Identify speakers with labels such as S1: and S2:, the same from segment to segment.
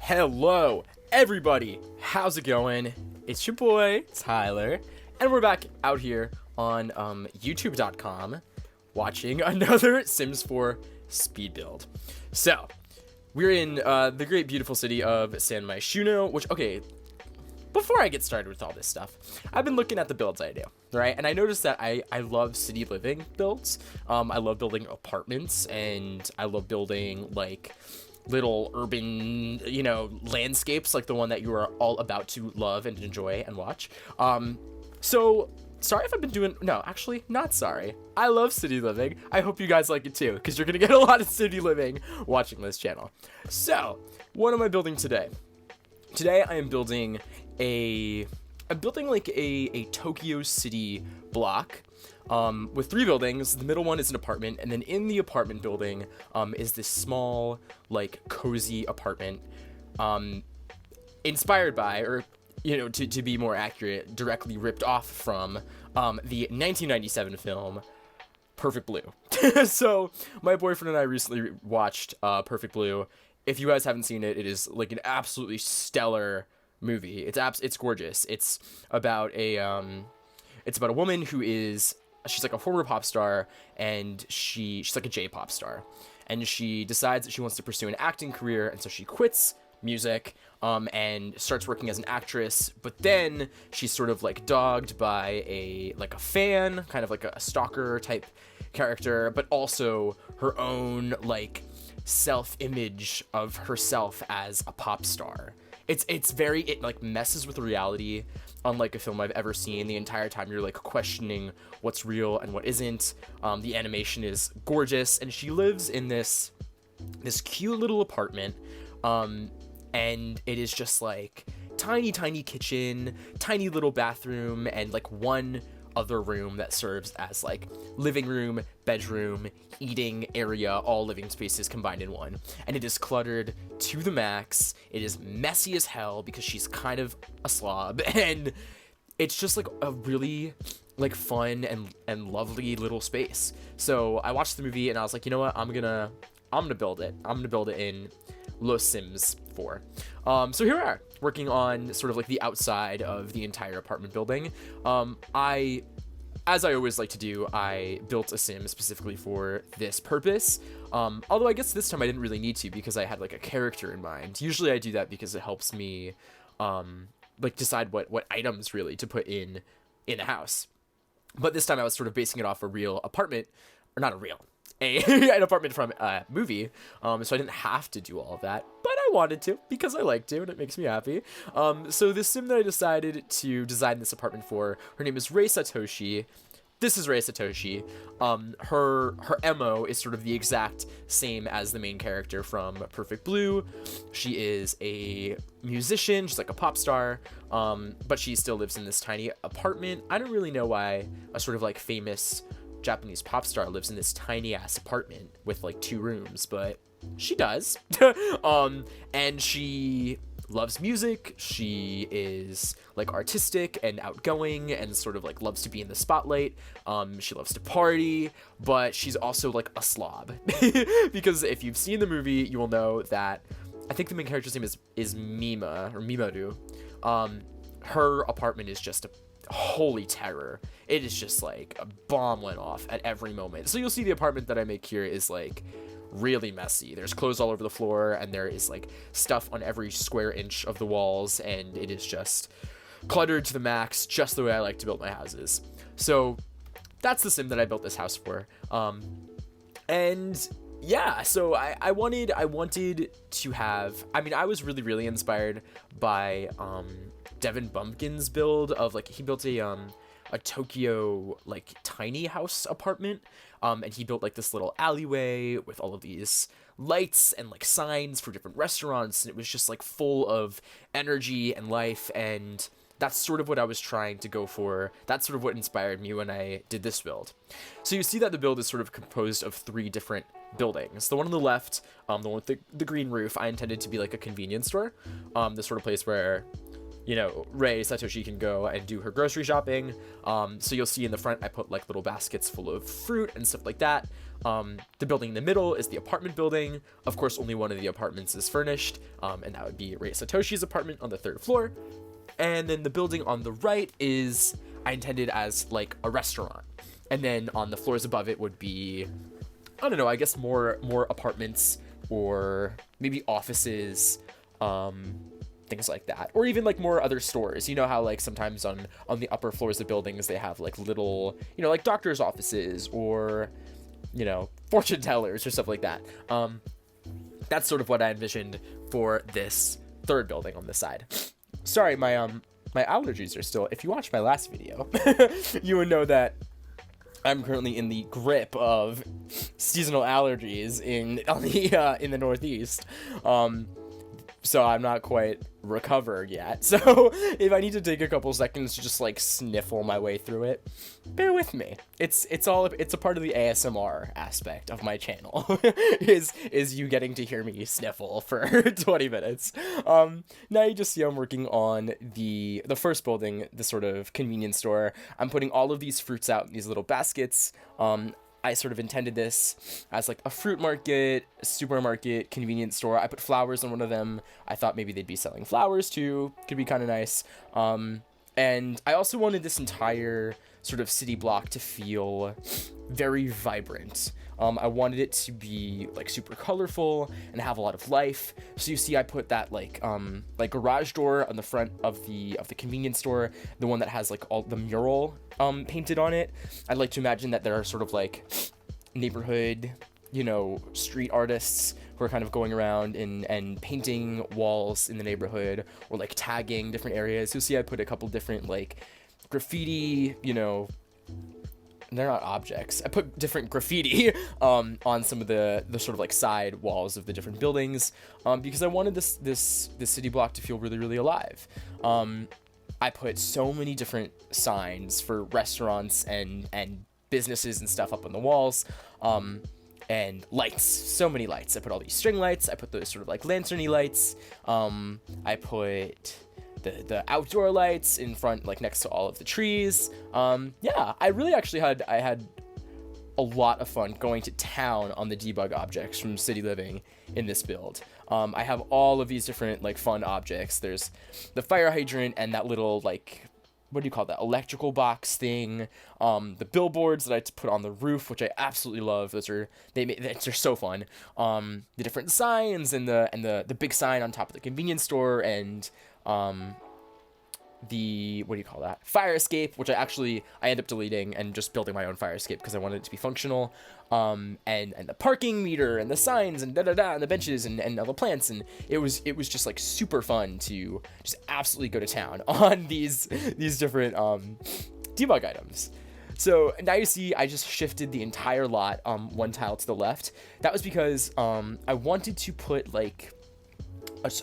S1: Hello, everybody. How's it going? It's your boy, Tyler, and we're back out here on YouTube.com watching another Sims 4 speed build. So, we're in the great, beautiful city of San Myshuno, which, okay, before I get started with all this stuff, I've been looking at the builds I do, right? And I noticed that I love city living builds. I love building apartments, and I love building, like, little urban, landscapes like the one that you are all about to love and enjoy and watch. So sorry if I've been doing, no, actually not sorry. I love city living. I hope you guys like it too, because you're gonna get a lot of city living watching this channel. So what am I building today? Today I am building like a Tokyo City block with 3 buildings. The middle one is an apartment, and then in the apartment building is this small, like, cozy apartment inspired by, or to be more accurate, directly ripped off from the 1997 film Perfect Blue. So my boyfriend and I recently watched Perfect Blue. If you guys haven't seen it, it is like an absolutely stellar movie. It's gorgeous. It's about a woman who she's like a former pop star, and she's like a J-pop star, and she decides that she wants to pursue an acting career, and so she quits music and starts working as an actress. But then she's sort of like dogged by a fan, kind of like a stalker type character, but also her own like self-image of herself as a pop star. It like messes with reality unlike a film I've ever seen. The entire time you're like questioning what's real and what isn't. The animation is gorgeous, and she lives in this cute little apartment, and it is just like tiny kitchen, tiny little bathroom, and like one other room that serves as like living room, bedroom, eating area, all living spaces combined in one. And it is cluttered to the max. It is messy as hell because she's kind of a slob, and it's just like a really like fun and lovely little space. So I watched the movie and I was like, you know what, I'm gonna build it. I'm gonna build it in Los Sims 4. So here we are, working on sort of like the outside of the entire apartment building. As I always like to do, I built a sim specifically for this purpose. Although I guess this time I didn't really need to, because I had like a character in mind. Usually I do that because it helps me like decide what items really to put in the house. But this time I was sort of basing it off a real apartment, or not a real, an apartment from a movie. So I didn't have to do all of that, but I wanted to because I like to, and it makes me happy. So this sim that I decided to design this apartment for, her name is Rei Satoshi. This is Rei Satoshi. Her MO is sort of the exact same as the main character from Perfect Blue. She is a musician, she's like a pop star, but she still lives in this tiny apartment. I don't really know why a sort of like famous Japanese pop star lives in this tiny ass apartment with like 2 rooms, but she does. And she loves music. She is like artistic and outgoing and sort of like loves to be in the spotlight. She loves to party, but she's also like a slob. Because if you've seen the movie, you will know that I think the main character's name is Mima, or Mimaru. Her apartment is just a holy terror. It is just like a bomb went off at every moment. So you'll see the apartment that I make here is like really messy. There's clothes all over the floor, and there is like stuff on every square inch of the walls, and it is just cluttered to the max, just the way I like to build my houses. So that's the sim that I built this house for. And yeah, so I wanted to have, I was really inspired by Devin Bumpkin's build of like, he built a Tokyo like tiny house apartment, and he built like this little alleyway with all of these lights and like signs for different restaurants, and it was just like full of energy and life, and that's sort of what I was trying to go for. That's sort of what inspired me when I did this build. So you see that the build is sort of composed of 3 different buildings. The one on the left, the one with the green roof, I intended to be like a convenience store, the sort of place where you know, Rei Satoshi can go and do her grocery shopping. So you'll see in the front, I put like little baskets full of fruit and stuff like that. The building in the middle is the apartment building. Of course, only one of the apartments is furnished, and that would be Rei Satoshi's apartment on the 3rd floor. And then the building on the right is, I intended as like a restaurant. And then on the floors above it would be, I don't know, I guess more apartments or maybe offices, things like that, or even like more other stores. You know how like sometimes on the upper floors of buildings they have like little, you know, like doctors' offices or, you know, fortune tellers or stuff like that. That's sort of what I envisioned for this 3rd building on this side. Sorry, my allergies are still, if you watched my last video, you would know that I'm currently in the grip of seasonal allergies in the Northeast. So I'm not quite recovered yet. So if I need to take a couple seconds to just like sniffle my way through it, bear with me. It's a part of the ASMR aspect of my channel is you getting to hear me sniffle for 20 minutes. Now you just see I'm working on the first building, the sort of convenience store. I'm putting all of these fruits out in these little baskets. I sort of intended this as like a fruit market, supermarket, convenience store. I put flowers in one of them. I thought maybe they'd be selling flowers too. Could be kind of nice. And I also wanted this entire sort of city block to feel very vibrant. I wanted it to be like super colorful and have a lot of life. So you see I put that like garage door on the front of the convenience store, the one that has like all the mural painted on it. I'd like to imagine that there are sort of like neighborhood, you know, street artists who are kind of going around and painting walls in the neighborhood or like tagging different areas. You'll see I put a couple different like graffiti, you know, they're not objects. I put different graffiti on some of the sort of like side walls of the different buildings because I wanted this city block to feel really, really alive. I put so many different signs for restaurants and businesses and stuff up on the walls, and lights, so many lights. I put all these string lights. I put those sort of like lanterny lights. I put the outdoor lights in front, like next to all of the trees. Yeah, I really actually had a lot of fun going to town on the debug objects from City Living in this build. I have all of these different like fun objects. There's the fire hydrant and that little like, what do you call that, electrical box thing, the billboards that I put on the roof, which I absolutely love. They're so fun. The different signs and the big sign on top of the convenience store, and the, what do you call that, fire escape, which I end up deleting and just building my own fire escape because I wanted it to be functional, and the parking meter and the signs and and the benches and all the plants, and it was just like super fun to just absolutely go to town on these different debug items. So now you see I just shifted the entire lot one tile to the left. That was because I wanted to put like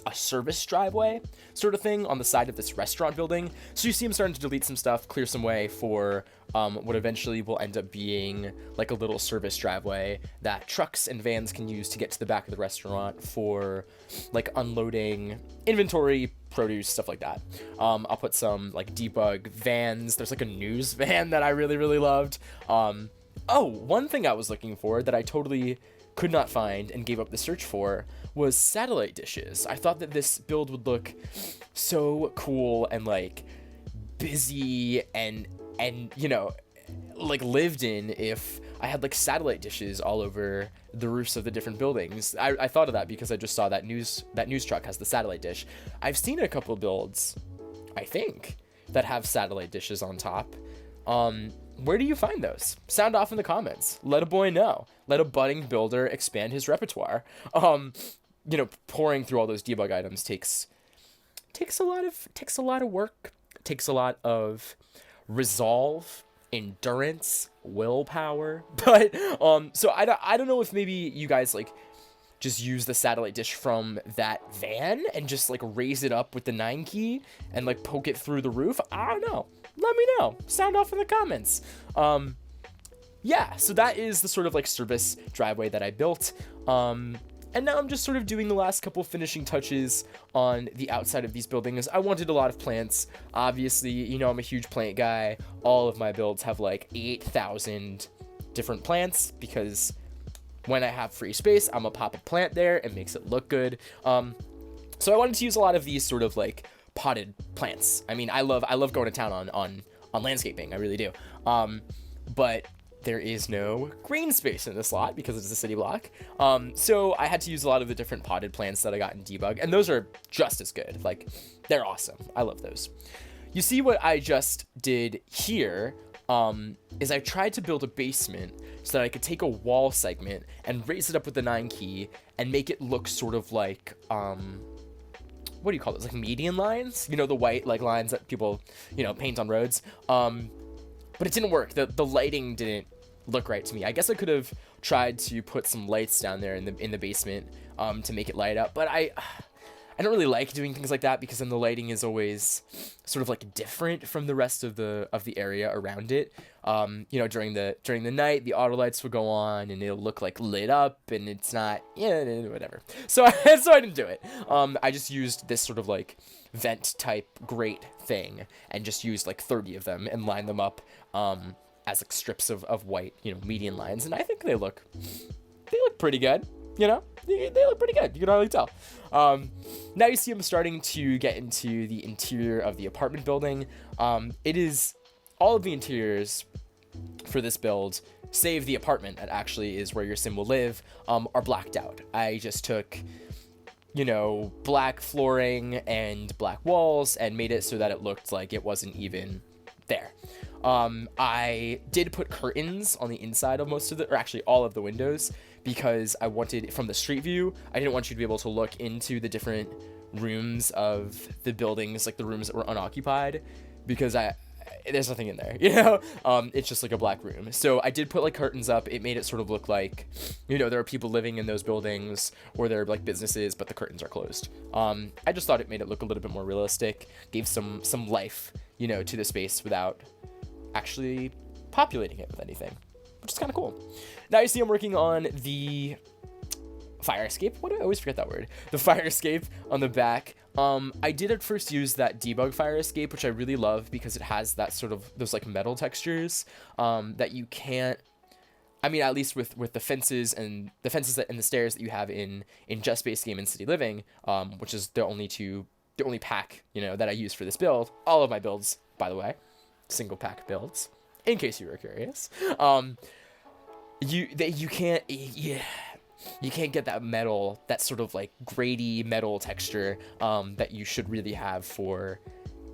S1: a service driveway sort of thing on the side of this restaurant building. So you see I'm starting to delete some stuff, clear some way for what eventually will end up being like a little service driveway that trucks and vans can use to get to the back of the restaurant for like unloading inventory, produce, stuff like that. I'll put some like debug vans. There's like a news van that I really, really loved. Oh, one thing I was looking for that I totally could not find and gave up the search for was satellite dishes. I thought that this build would look so cool and like busy and you know, like lived in if I had like satellite dishes all over the roofs of the different buildings. I thought of that because I just saw that news truck has the satellite dish. I've seen a couple builds, I think, that have satellite dishes on top. Where do you find those? Sound off in the comments. Let a boy know. Let a budding builder expand his repertoire. You know, pouring through all those debug items takes a lot of work. Takes a lot of resolve, endurance, willpower. But so I don't know if maybe you guys like just use the satellite dish from that van and just like raise it up with the 9 key and like poke it through the roof. I don't know. Let me know. Sound off in the comments. Yeah, so that is the sort of like service driveway that I built. And now I'm just sort of doing the last couple finishing touches on the outside of these buildings. I wanted a lot of plants. Obviously, you know, I'm a huge plant guy. All of my builds have like 8,000 different plants because when I have free space, I'm gonna pop a plant there. It makes it look good. So I wanted to use a lot of these sort of like potted plants. I mean, I love going to town on landscaping. I really do. But there is no green space in this lot because it's a city block. So I had to use a lot of the different potted plants that I got in debug, and those are just as good. Like, they're awesome. I love those. You see what I just did here is I tried to build a basement so that I could take a wall segment and raise it up with the 9 key and make it look sort of like, what do you call those? Like median lines? You know, the white like lines that people, you know, paint on roads. But it didn't work. The lighting didn't look right to me. I guess I could have tried to put some lights down there in the basement to make it light up, but I don't really like doing things like that because then the lighting is always sort of like different from the rest of the area around it. You know, during the night, the auto lights will go on and it'll look like lit up, and it's not, yeah, whatever. So I didn't do it. I just used this sort of like vent type grate thing and just used like 30 of them and lined them up as like strips of white, you know, median lines, and I think they look pretty good. You know, they look pretty good. You can hardly tell. Now you see I'm starting to get into the interior of the apartment building. It is all of the interiors for this build, save the apartment that actually is where your sim will live, are blacked out. I just took, you know, black flooring and black walls and made it so that it looked like it wasn't even there. I did put curtains on the inside of most of or actually all of the windows, because I wanted, from the street view, I didn't want you to be able to look into the different rooms of the buildings, like the rooms that were unoccupied, because there's nothing in there, you know? It's just like a black room. So I did put like curtains up. It made it sort of look like, you know, there are people living in those buildings, or there are like businesses, but the curtains are closed. I just thought it made it look a little bit more realistic, gave some life, you know, to the space without actually populating it with anything, which is kind of cool. Now you see I'm working on the fire escape. Why do I always forget that word? The fire escape on the back. I did at first use that debug fire escape, which I really love because it has that sort of, those like metal textures that you can't, I mean, at least with the fences and the stairs that you have in Just Base Game and City Living, which is the only pack, you know, that I use for this build. All of my builds, by the way, single pack builds, in case you were curious. You can't get that metal, that sort of like grady metal texture that you should really have for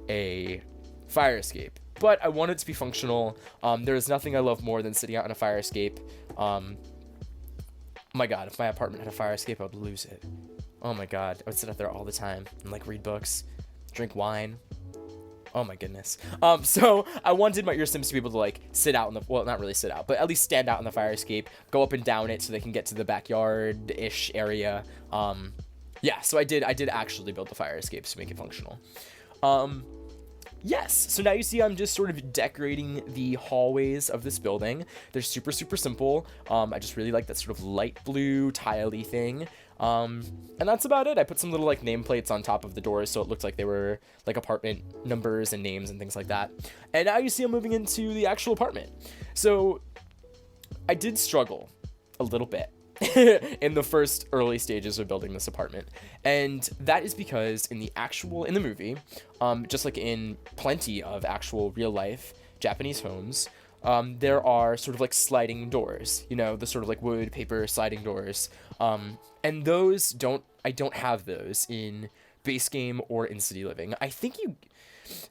S1: a fire escape. But I want it to be functional. There is nothing I love more than sitting out in a fire escape. Oh my god, if my apartment had a fire escape, I would lose it. Oh my god, I would sit out there all the time and like read books, drink wine. Oh my goodness. So I wanted your Sims to be able to like sit out in the, well, not really sit out, but at least stand out in the fire escape, go up and down it so they can get to the backyard-ish area. Yeah, so I did actually build the fire escapes to make it functional. Yes, so now you see I'm just sort of decorating the hallways of this building. They're super, super simple. I just really like that sort of light blue tile-y thing. And that's about it. I put some little like nameplates on top of the doors so it looked like they were like apartment numbers and names and things like that. And now you see I'm moving into the actual apartment. So I did struggle a little bit in the first early stages of building this apartment. And that is because in the movie, just like in plenty of actual real life Japanese homes, there are sort of like sliding doors, you know, the sort of like wood, paper sliding doors. And those I don't have those in base game or in City Living. I think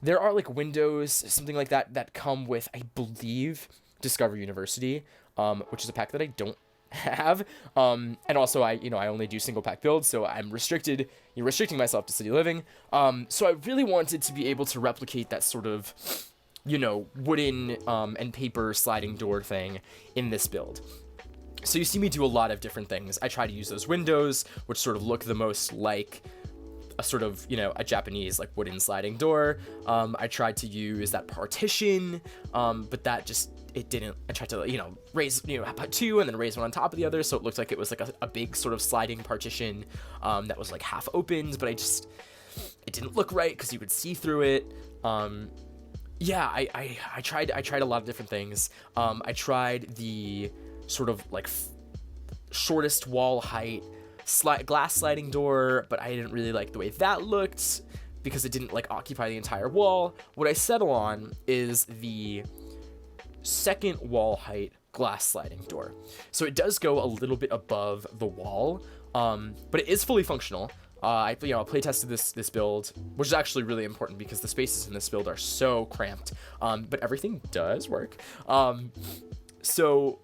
S1: there are like windows, something like that come with, I believe, Discover University, which is a pack that I don't have. And also I only do single pack builds, so I'm restricting myself to City Living. So I really wanted to be able to replicate that sort of, you know, wooden and paper sliding door thing in this build. So you see me do a lot of different things. I try to use those windows, which sort of look the most like a sort of, you know, a Japanese like wooden sliding door. I tried to use that partition, but that just it didn't. I tried to, raise, put two and then raise one on top of the other, so it looked like it was like a big sort of sliding partition that was like half opened, but it didn't look right because you could see through it. Yeah, I tried a lot of different things. I tried the sort of like shortest wall height glass sliding door, but I didn't really like the way that looked because it didn't like occupy the entire wall. What I settle on is the second wall height glass sliding door. So it does go a little bit above the wall, but it is fully functional. I play tested this build, which is actually really important because the spaces in this build are so cramped, but everything does work. So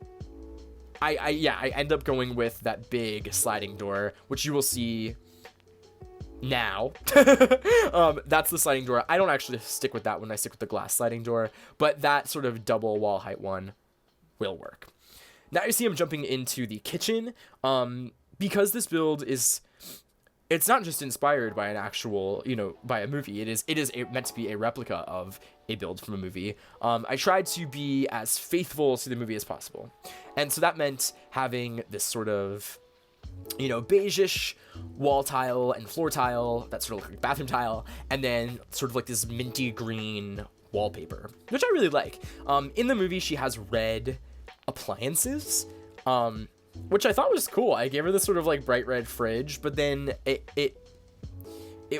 S1: I end up going with that big sliding door, which you will see now. That's the sliding door. I don't actually stick with that one. I stick with the glass sliding door, but that sort of double wall height one will work. Now you see I'm jumping into the kitchen, because this build it's not just inspired by an actual, by a movie. It is meant to be a replica of a build from a movie. I tried to be as faithful to the movie as possible. And so that meant having this sort of, beige-ish wall tile and floor tile that sort of look like bathroom tile, and then sort of like this minty green wallpaper, which I really like. In the movie, she has red appliances, which I thought was cool. I gave her this sort of like bright red fridge, but then it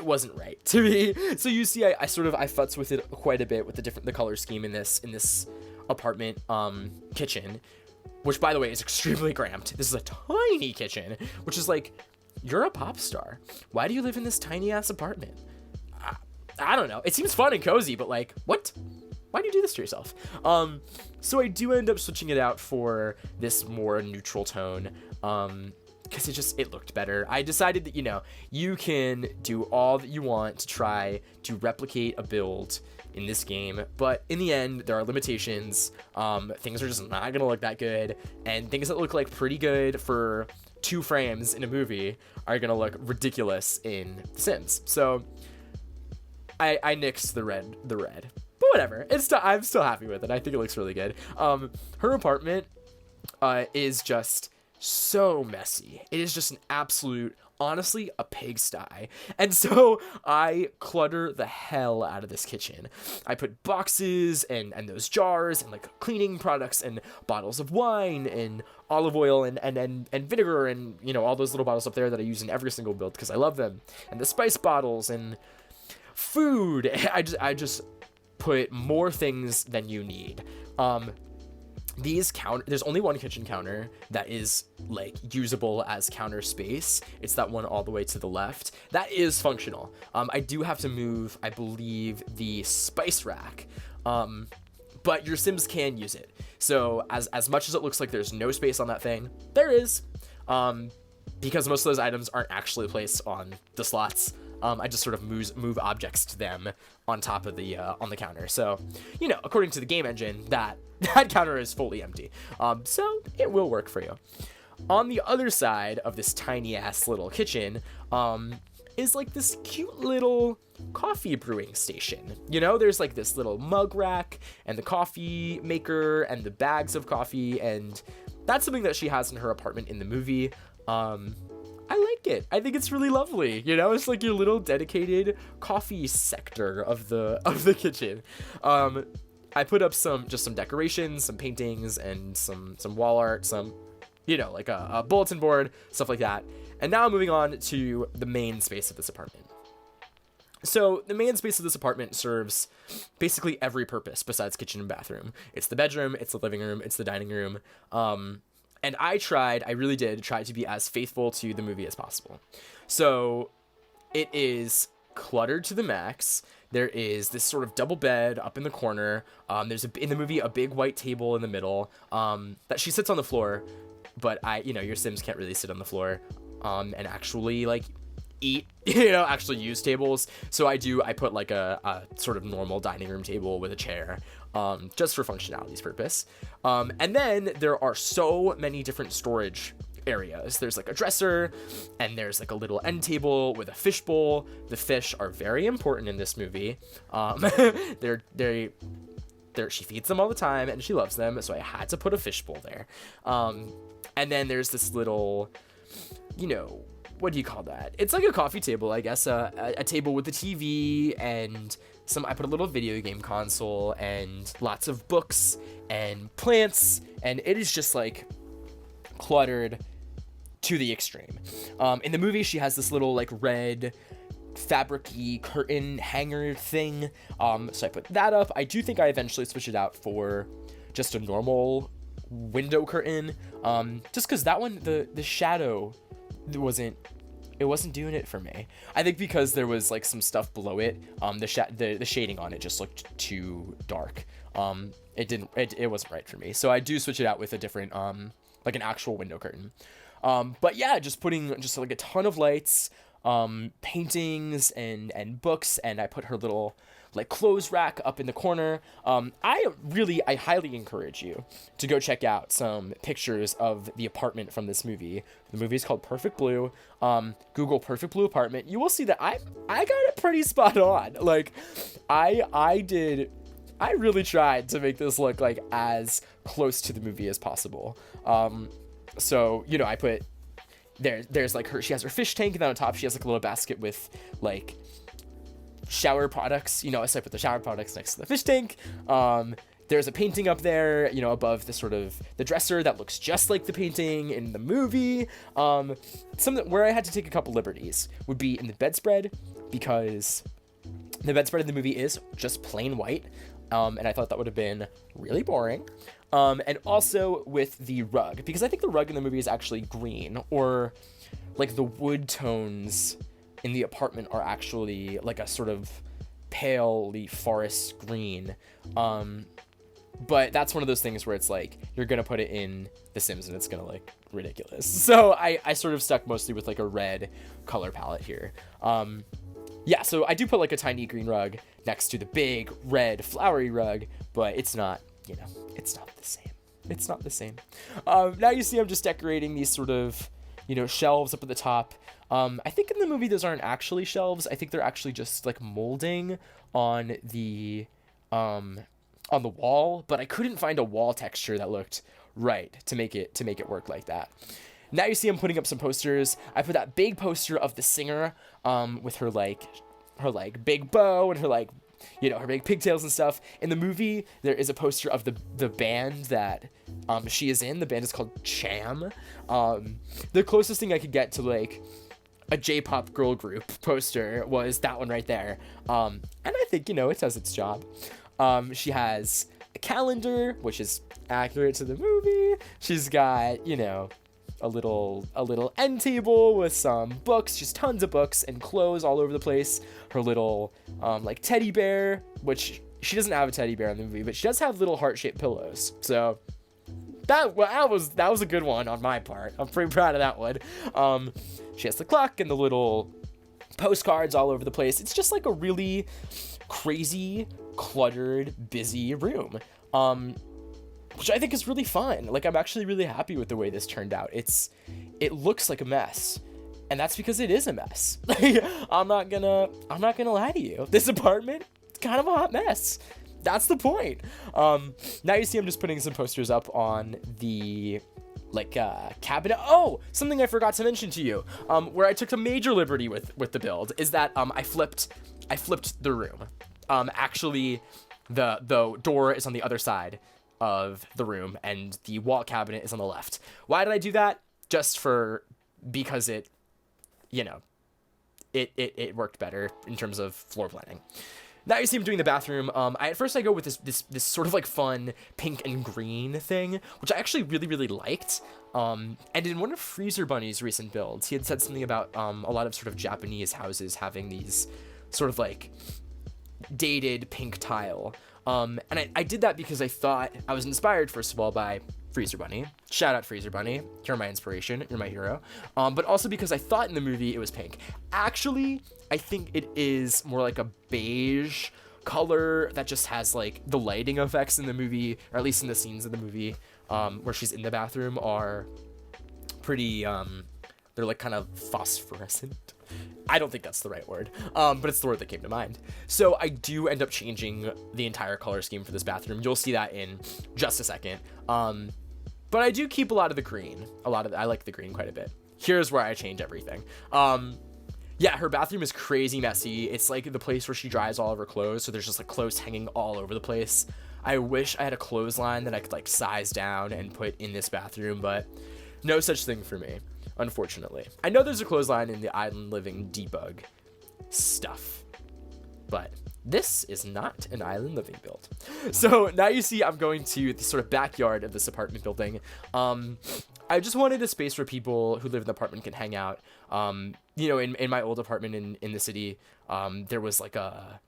S1: wasn't right to me. So you see, I futz with it quite a bit with the color scheme in this apartment kitchen, which by the way is extremely cramped. This is a tiny kitchen, which is like, you're a pop star. Why do you live in this tiny ass apartment? I don't know. It seems fun and cozy, but like, what? Why do you do this to yourself? So I do end up switching it out for this more neutral tone, because it looked better. I decided that, you can do all that you want to try to replicate a build in this game, but in the end, there are limitations. Things are just not gonna look that good, and things that look like pretty good for 2 frames in a movie are gonna look ridiculous in The Sims. So I nixed the red. But whatever, I'm still happy with it. I think it looks really good. Her apartment is just so messy. It is just an absolute, honestly, a pigsty. And so I clutter the hell out of this kitchen. I put boxes and those jars and like cleaning products and bottles of wine and olive oil and vinegar and, all those little bottles up there that I use in every single build because I love them. And the spice bottles and food. I just put more things than you need. There's only one kitchen counter that is like usable as counter space. It's that one all the way to the left. That is functional. I do have to move, I believe, the spice rack. But your Sims can use it. So as much as it looks like there's no space on that thing, there is. Because most of those items aren't actually placed on the slots. I just sort of move objects to them on top of the on the counter. So, according to the game engine, that counter is fully empty. So it will work for you. On the other side of this tiny ass little kitchen, is like this cute little coffee brewing station. There's like this little mug rack and the coffee maker and the bags of coffee, and that's something that she has in her apartment in the movie. I like it. I think it's really lovely. It's like your little dedicated coffee sector of the kitchen. I put up some decorations, some paintings, and some wall art, some, like a bulletin board, stuff like that. And now I'm moving on to the main space of this apartment. So the main space of this apartment serves basically every purpose besides kitchen and bathroom. It's the bedroom, it's the living room, it's the dining room. And I really did try to be as faithful to the movie as possible. So it is cluttered to the max. There is this sort of double bed up in the corner. There's in the movie a big white table in the middle that she sits on the floor, but your Sims can't really sit on the floor and actually like eat, actually use tables. So I put like a sort of normal dining room table with a chair, just for functionality's purpose. And then there are so many different storage areas. There's like a dresser, and there's like a little end table with a fish bowl. The fish are very important in this movie. she feeds them all the time and she loves them, so I had to put a fishbowl there. And then there's this little, you know, what do you call that? It's like a coffee table, I guess, a table with a TV and I put a little video game console and lots of books and plants, and it is just like cluttered to the extreme. In the movie, she has this little like red fabric-y curtain hanger thing, so I put that up. I do think I eventually switched it out for just a normal window curtain, just because that one, the shadow wasn't doing it for me. I think because there was like some stuff below it, the shading on it just looked too dark. It wasn't right for me, so I do switch it out with a different like an actual window curtain. But yeah, just putting just like a ton of lights, paintings and books, and I put her little like clothes rack up in the corner. I highly encourage you to go check out some pictures of the apartment from this movie. The movie is called Perfect Blue. Google Perfect Blue apartment. You will see that I got it pretty spot on. Like I really tried to make this look like as close to the movie as possible. So, you know, I put there's like she has her fish tank, and then on top she has like a little basket with like shower products, you know, so I put the shower products next to the fish tank. There's a painting up there, you know, above the sort of the dresser that looks just like the painting in the movie. Something where I had to take a couple liberties would be in the bedspread, because the bedspread in the movie is just plain white. And I thought that would have been really boring. And also with the rug, because I think the rug in the movie is actually green, or like the wood tones in the apartment are actually like a sort of palely forest green. But that's one of those things where it's like, you're going to put it in The Sims and it's going to look ridiculous. So I sort of stuck mostly with like a red color palette here. Yeah, so I do put like a tiny green rug next to the big red flowery rug, but it's not, you know, it's not the same. It's not the same. Now you see I'm just decorating these sort of, you know, shelves up at the top. I think in the movie those aren't actually shelves. I think they're actually just like molding on the wall, but I couldn't find a wall texture that looked right to make it work like that. Now you see I'm putting up some posters. I put that big poster of the singer, with her big bow and her like, you know, her big pigtails and stuff. In the movie, there is a poster of the band that she is in. The band is called Cham. The closest thing I could get to like a J-pop girl group poster was that one right there. And I think, you know, it does its job. She has a calendar, which is accurate to the movie. She's got, you know, a little end table with some books, just tons of books and clothes all over the place. Her little like teddy bear, which she doesn't have a teddy bear in the movie, but she does have little heart-shaped pillows. So that was a good one on my part. I'm pretty proud of that one. She has the clock and the little postcards all over the place. It's just like a really crazy, cluttered, busy room. Which I think is really fun. Like, I'm actually really happy with the way this turned out. It looks like a mess, and that's because it is a mess. I'm not gonna lie to you. This apartment, it's kind of a hot mess. That's the point. Now you see I'm just putting some posters up on the cabinet. Oh, something I forgot to mention to you, where I took a major liberty with the build is that I flipped the room. Actually, the door is on the other side of the room and the wall cabinet is on the left. Why did I do that? Because it, you know, it worked better in terms of floor planning. Now you see him doing the bathroom. At first I go with this sort of like fun pink and green thing, which I actually really, really liked. And in one of Freezer Bunny's recent builds, he had said something about a lot of sort of Japanese houses having these sort of like dated pink tile. And I did that because I thought I was inspired, first of all, by Freezer Bunny. Shout out Freezer Bunny. You're my inspiration. You're my hero. But also because I thought in the movie it was pink. Actually, I think it is more like a beige color that just has like the lighting effects in the movie, or at least in the scenes of the movie where she's in the bathroom, are pretty, they're like kind of phosphorescent. I don't think that's the right word, but it's the word that came to mind. So I do end up changing the entire color scheme for this bathroom. You'll see that in just a second. But I do keep a lot of the green. I like the green quite a bit. Here's where I change everything. Yeah, her bathroom is crazy messy. It's like the place where she dries all of her clothes, so there's just like clothes hanging all over the place. I wish I had a clothesline that I could like size down and put in this bathroom, but no such thing for me, unfortunately. I know there's a clothesline in the Island Living debug stuff, but this is not an Island Living build. So now you see I'm going to the sort of backyard of this apartment building. I just wanted a space where people who live in the apartment can hang out. You know, in my old apartment in the city, there was like a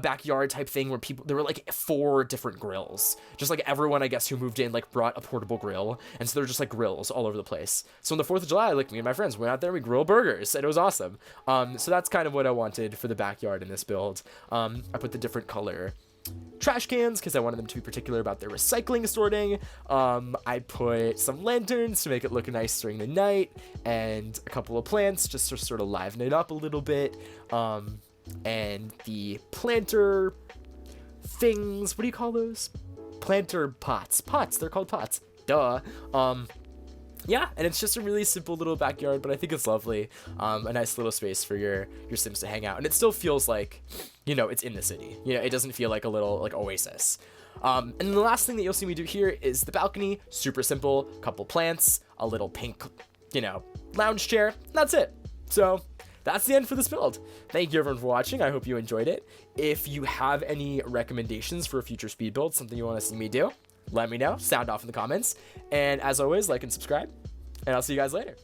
S1: backyard type thing where there were like 4 different grills. Just like everyone, I guess, who moved in like brought a portable grill, and so there were just like grills all over the place. So on the 4th of July, like me and my friends went out there and we grilled burgers, and it was awesome. So that's kind of what I wanted for the backyard in this build. I put the different color trash cans because I wanted them to be particular about their recycling sorting. I put some lanterns to make it look nice during the night, and a couple of plants just to sort of liven it up a little bit. And the planter things, what do you call those? Planter pots. They're called pots. Duh. Yeah, and it's just a really simple little backyard, but I think it's lovely. A nice little space for your Sims to hang out. And it still feels like, you know, it's in the city. You know, it doesn't feel like a little, like, oasis. And the last thing that you'll see me do here is the balcony. Super simple. Couple plants. A little pink, you know, lounge chair. That's it. So that's the end for this build. Thank you everyone for watching. I hope you enjoyed it. If you have any recommendations for a future speed build, something you want to see me do, let me know. Sound off in the comments. And as always, like and subscribe. And I'll see you guys later.